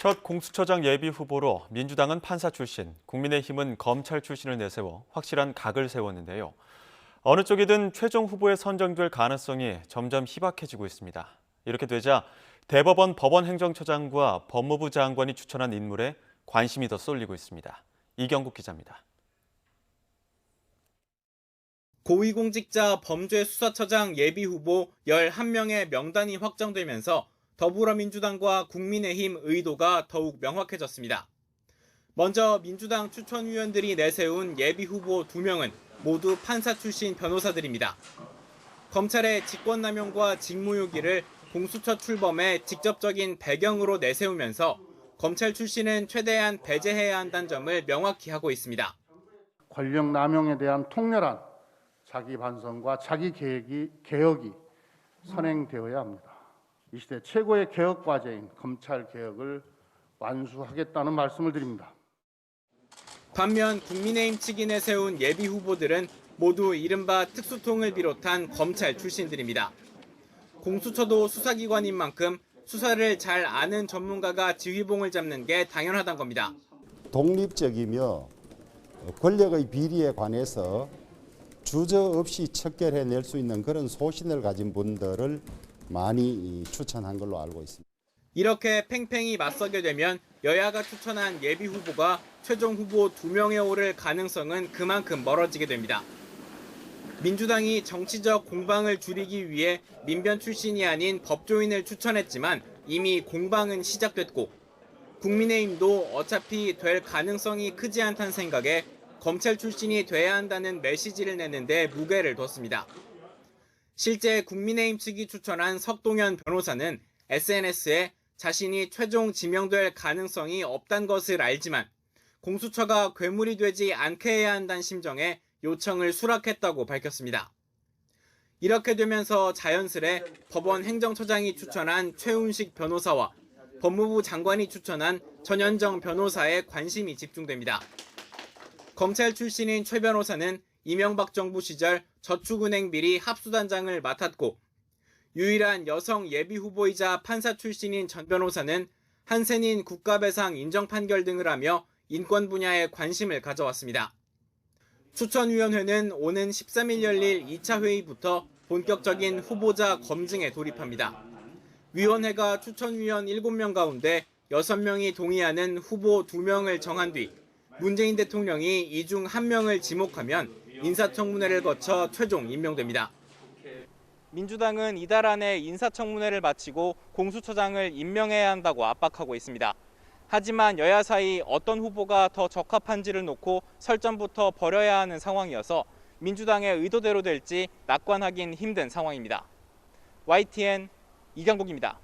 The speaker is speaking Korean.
첫 공수처장 예비 후보로 민주당은 판사 출신, 국민의힘은 검찰 출신을 내세워 확실한 각을 세웠는데요. 어느 쪽이든 최종 후보에 선정될 가능성이 점점 희박해지고 있습니다. 이렇게 되자 대법원 법원행정처장과 법무부 장관이 추천한 인물에 관심이 더 쏠리고 있습니다. 이경국 기자입니다. 고위공직자 범죄수사처장 예비후보 11명의 명단이 확정되면서 더불어민주당과 국민의힘 의도가 더욱 명확해졌습니다. 먼저 민주당 추천위원들이 내세운 예비후보 2명은 모두 판사 출신 변호사들입니다. 검찰의 직권남용과 직무유기를 공수처 출범의 직접적인 배경으로 내세우면서 검찰 출신은 최대한 배제해야 한다는 점을 명확히 하고 있습니다. 권력 남용에 대한 통렬한 자기 반성과 자기 개혁이 선행되어야 합니다. 이 시대 최고의 개혁 과제인 검찰 개혁을 완수하겠다는 말씀을 드립니다. 반면 국민의힘 측이 내세운 예비 후보들은 모두 이른바 특수통을 비롯한 검찰 출신들입니다. 공수처도 수사기관인 만큼 수사를 잘 아는 전문가가 지휘봉을 잡는 게 당연하다는 겁니다. 독립적이며 권력의 비리에 관해서 주저없이 척결해낼 수 있는 그런 소신을 가진 분들을 많이 추천한 걸로 알고 있습니다. 이렇게 팽팽히 맞서게 되면 여야가 추천한 예비 후보가 최종 후보 2명에 오를 가능성은 그만큼 멀어지게 됩니다. 민주당이 정치적 공방을 줄이기 위해 민변 출신이 아닌 법조인을 추천했지만 이미 공방은 시작됐고 국민의힘도 어차피 될 가능성이 크지 않다는 생각에 검찰 출신이 돼야 한다는 메시지를 내는데 무게를 뒀습니다. 실제 국민의힘 측이 추천한 석동현 변호사는 SNS에 자신이 최종 지명될 가능성이 없다는 것을 알지만 공수처가 괴물이 되지 않게 해야 한다는 심정에 요청을 수락했다고 밝혔습니다. 이렇게 되면서 자연스레 법원 행정처장이 추천한 최훈식 변호사와 법무부 장관이 추천한 전현정 변호사에 관심이 집중됩니다. 검찰 출신인 최 변호사는 이명박 정부 시절 저축은행 비리 합수단장을 맡았고 유일한 여성 예비후보이자 판사 출신인 전 변호사는 한센인 국가배상 인정 판결 등을 하며 인권 분야에 관심을 가져왔습니다. 추천위원회는 오는 13일 열릴 2차 회의부터 본격적인 후보자 검증에 돌입합니다. 위원회가 추천위원 7명 가운데 6명이 동의하는 후보 2명을 정한 뒤 문재인 대통령이 이 중 1명을 지목하면 인사청문회를 거쳐 최종 임명됩니다. 민주당은 이달 안에 인사청문회를 마치고 공수처장을 임명해야 한다고 압박하고 있습니다. 하지만 여야 사이 어떤 후보가 더 적합한지를 놓고 설전부터 벌여야 하는 상황이어서 민주당의 의도대로 될지 낙관하긴 힘든 상황입니다. YTN 이경국입니다.